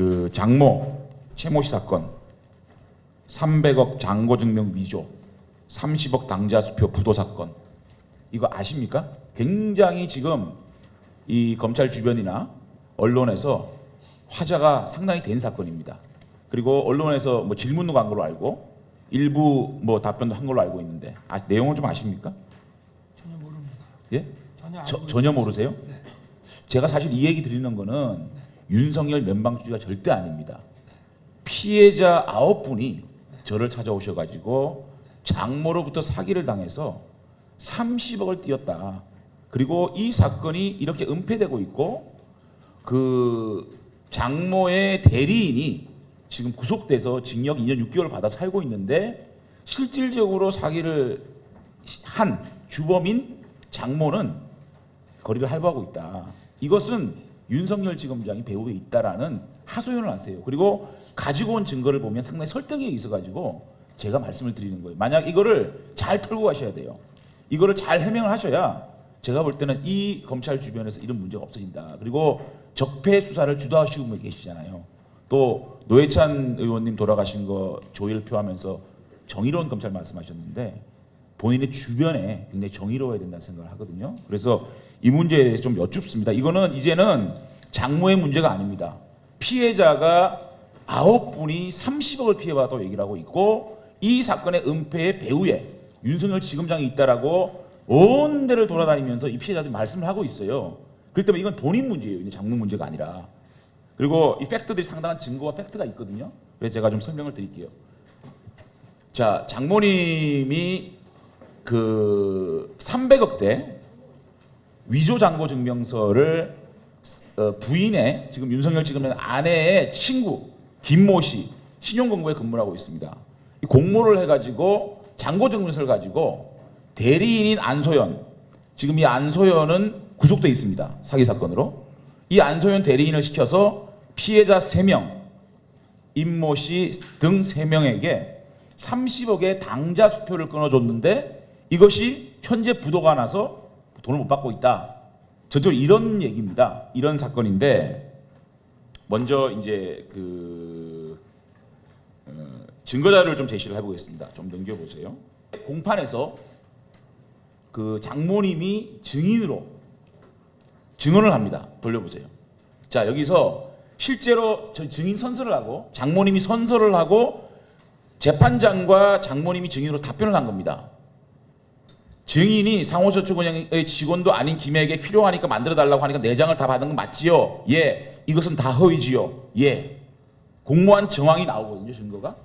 그 장모 최모 씨 사건, 300억 잔고 증명 위조, 30억 당자 수표 부도 사건, 이거 아십니까? 굉장히 지금 이 검찰 주변이나 언론에서 화제가 상당히 된 사건입니다. 그리고 언론에서 뭐 질문도 간 걸로 알고 일부 뭐 답변도 한 걸로 알고 있는데 내용은 좀 아십니까? 전혀 모릅니다. 예? 전혀 전혀 모르세요? 네. 제가 사실 이 얘기 드리는 거는 네. 윤석열 면방주의가 절대 아닙니다. 피해자 9분이 저를 찾아오셔가지고 장모로부터 사기를 당해서 30억을 띄었다. 그리고 이 사건이 이렇게 은폐되고 있고 그 장모의 대리인이 지금 구속돼서 징역 2년 6개월 받아 살고 있는데 실질적으로 사기를 한 주범인 장모는 거리를 할부하고 있다. 이것은 윤석열 지검장이 배후에 있다라는 하소연을 하세요. 그리고 가지고 온 증거를 보면 상당히 설득력이 있어가지고 제가 말씀을 드리는 거예요. 만약 이거를 잘 털고 가셔야 돼요. 이거를 잘 해명을 하셔야 제가 볼 때는 이 검찰 주변에서 이런 문제가 없어진다. 그리고 적폐 수사를 주도하시고 분 계시잖아요. 또 노회찬 의원님 돌아가신 거 조의를 표하면서 정의로운 검찰 말씀하셨는데 본인의 주변에 굉장히 정의로워야 된다는 생각을 하거든요. 그래서 이 문제에 대해서 좀 여쭙습니다. 이거는 이제는 장모의 문제가 아닙니다. 피해자가 9분이 30억을 피해받았다고 얘기를 하고 있고 이 사건의 은폐의 배후에 윤석열 지검장이 있다라고 온 데를 돌아다니면서 이 피해자들이 말씀을 하고 있어요. 그렇기 때문에 이건 본인 문제예요. 장모 문제가 아니라. 그리고 이 팩트들이 상당한 증거와 팩트가 있거든요. 그래서 제가 좀 설명을 드릴게요. 자, 장모님이 그 300억대 위조 잔고 증명서를 부인의 지금 윤석열 지검장 아내의 친구 김모 씨 신용금고에 근무를 하고 있습니다. 이 공모를 해가지고 잔고 증명서를 가지고 대리인인 안소연, 지금 이 안소연은 구속돼 있습니다. 사기 사건으로. 이 안소연 대리인을 시켜서 피해자 3명, 임모 씨 등 3명에게 30억의 당자 수표를 끊어줬는데 이것이 현재 부도가 나서 돈을 못 받고 있다. 전적으로 이런 얘기입니다. 이런 사건인데 먼저 이제 증거자료를 좀 제시를 해보겠습니다. 좀 넘겨보세요. 공판에서 그 장모님이 증인으로 증언을 합니다. 돌려보세요. 자, 여기서 실제로 증인 선서를 하고 장모님이 선서를 하고 재판장과 장모님이 증인으로 답변을 한 겁니다. 증인이 상호저축은행의 직원도 아닌 김에게 필요하니까 만들어달라고 하니까 내장을 다 받은 건 맞지요? 예. 이것은 다 허위지요? 예. 공모한 정황이 나오거든요, 증거가.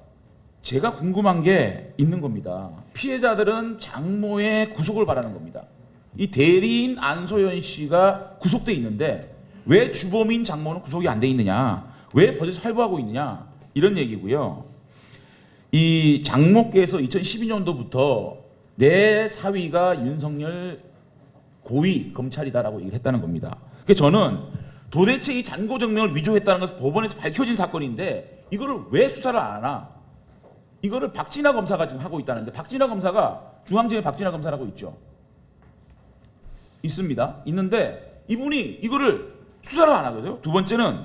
제가 궁금한 게 있는 겁니다. 피해자들은 장모의 구속을 바라는 겁니다. 이 대리인 안소연 씨가 구속돼 있는데 왜 주범인 장모는 구속이 안 돼 있느냐? 왜 버젓이 활보하고 있느냐? 이런 얘기고요. 이 장모께서 2012년도부터 내 사위가 윤석열 고위 검찰이다라고 얘기를 했다는 겁니다. 그래서 저는 도대체 이 잔고 증명을 위조했다는 것은 법원에서 밝혀진 사건인데 이거를 왜 수사를 안 하나? 이거를 박진아 검사가 지금 하고 있다는데 박진아 검사가 중앙지검에 박진아 검사라고 있죠. 있습니다. 있는데 이분이 이거를 수사를 안 하거든요. 두 번째는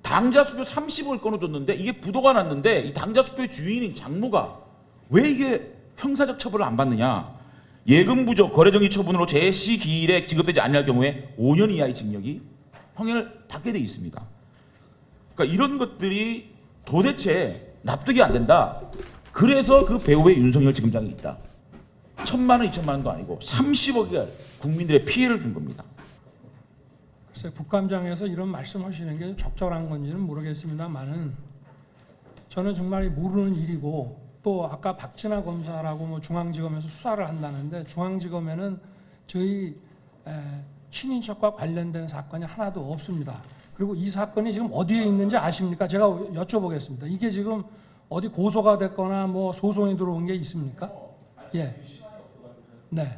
당자 수표 30억을 끊어줬는데 이게 부도가 났는데 이 당자 수표의 주인인 장모가 왜 이게 형사적 처벌을 안 받느냐. 예금 부족 거래정지 처분으로 제시 기일에 지급되지 않을 경우에 5년 이하의 징역이 형을 받게 돼 있습니다. 그러니까 이런 것들이 도대체 납득이 안 된다. 그래서 그 배후에 윤석열 지검장이 있다. 1,000만 원, 2,000만 원도 아니고 30억의 국민들의 피해를 준 겁니다. 글쎄 국감장에서 이런 말씀하시는 게 적절한 건지는 모르겠습니다만은 저는 정말 모르는 일이고 또 아까 박진아 검사라고 뭐 중앙지검에서 수사를 한다는데 중앙지검에는 저희 친인척과 관련된 사건이 하나도 없습니다. 그리고 이 사건이 지금 어디에 있는지 아십니까? 제가 여쭤보겠습니다. 이게 지금 어디 고소가 됐거나 뭐 소송이 들어온 게 있습니까? 예. 네.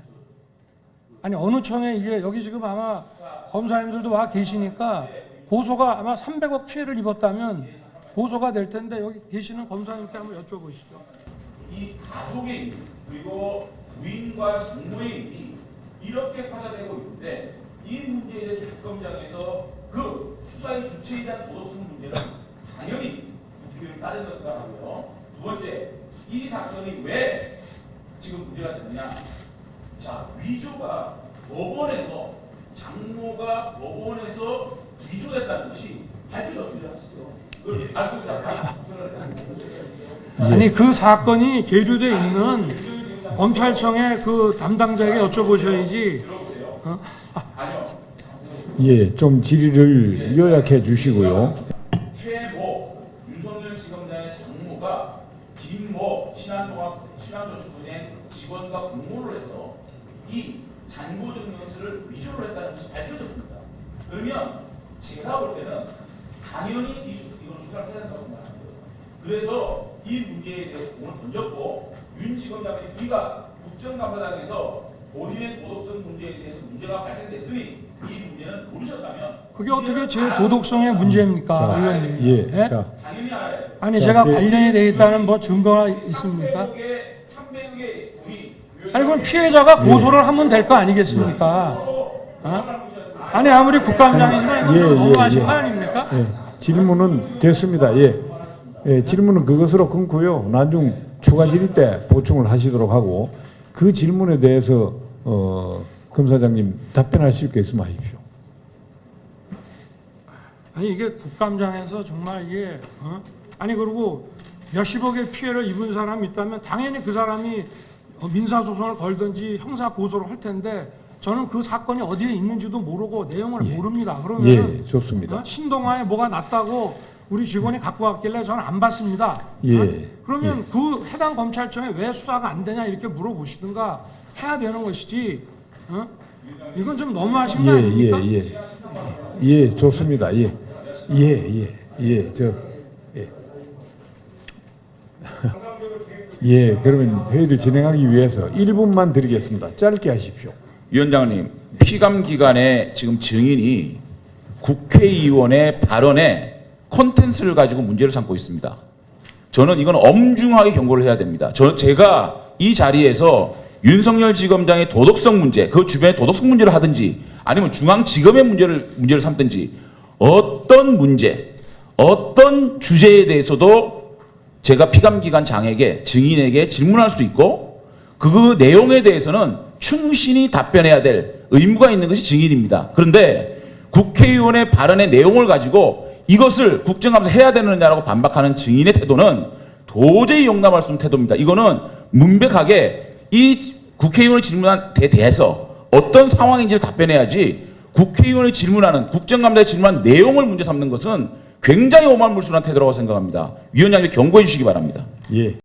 아니 어느 청에 이게 여기 지금 아마 검사님들도 와 계시니까 고소가 아마 300억 피해를 입었다면 고소가 될 텐데 여기 계시는 검사님께 한번 여쭤보시죠. 이 가족의 일 그리고 부인과 장모의 일이 이렇게 화제되고 있는데 이 문제에 대해서 국감장에서 그 수사의 주체에 대한 도덕성 문제는 이 사건이 왜 지금 문제가 됐느냐? 자, 위조가 법원에서 장모가 법원에서 위조됐다는 것이 밝혀졌습니다. 그걸 알고 있어요. 아니 그 사건이 계류돼 있는 검찰청의 그 담당자에게 여쭤보셔야지. 예, 좀 질의를 요약해 주시고요. 최모 윤석열 지검장의 장모가 김모 신한저축은행 직원과 공모를 해서 이 잔고증명서를 위조를 했다는 것이 밝혀졌습니다. 그러면 제가 볼 때는 당연히 이건 수사를 해야 된다고 생각합니다. 그래서 이 문제에 대해서 공을 던졌고 윤 지검장이 이가 국정감사장에서 본인의 도덕성 문제에 대해서 문제가 발생됐으니 이 문제는 모르셨다면 그게 어떻게 제 도덕성의 문제입니까, 자, 의원님? 예, 예? 자, 당연히 알아요. 아니 자, 제가 네. 관련이 돼 있다는 뭐 증거가 있습니까? 300억의 돈이 아니 그건 피해자가 고소를 하면 될 거 아니겠습니까? 어? 아니 아무리 국감장이지만 이건 좀 너무하신 거 아닙니까? 예, 질문은 됐습니다. 예, 예, 질문은 그것으로 끊고요. 나중 추가 질의 때 보충을 하시도록 하고 그 질문에 대해서 검사장님 답변하실 게 있으면 하십시오. 아니 이게 국감장에서 정말 이게 아니 그리고 몇십억의 피해를 입은 사람이 있다면 당연히 그 사람이 민사소송을 걸든지 형사 고소를 할 텐데 저는 그 사건이 어디에 있는지도 모르고 내용을 모릅니다. 그러면 예, 좋습니다. 신동아에 뭐가 났다고 우리 직원이 갖고 왔길래 저는 안 봤습니다. 예, 그러면 그 해당 검찰청에 왜 수사가 안 되냐 이렇게 물어보시든가 해야 되는 것이지. 이건 좀 너무하신 거 예, 아닙니까? 예, 예, 예, 좋습니다. 예, 예, 예, 예, 예. 예, 그러면 회의를 진행하기 위해서 1분만 드리겠습니다. 짧게 하십시오. 위원장님, 피감 기관의 지금 증인이 국회의원의 발언에 콘텐츠를 가지고 문제를 삼고 있습니다. 저는 이건 엄중하게 경고를 해야 됩니다. 제가 이 자리에서 윤석열 지검장의 도덕성 문제, 그 주변에 도덕성 문제를 하든지 아니면 중앙지검의 문제를 삼든지 어떤 문제, 어떤 주제에 대해서도 제가 피감기관 장에게 증인에게 질문할 수 있고 그 내용에 대해서는 충실히 답변해야 될 의무가 있는 것이 증인입니다. 그런데 국회의원의 발언의 내용을 가지고 이것을 국정감사 해야 되느냐라고 반박하는 증인의 태도는 도저히 용납할 수 없는 태도입니다. 이거는 문백하게 이 국회의원의 질문한 데 대해서 어떤 상황인지를 답변해야지 국회의원이 질문하는 국정감사에 질문한 내용을 문제 삼는 것은 굉장히 오만물술한 태도라고 생각합니다. 위원장님 경고해 주시기 바랍니다. 예.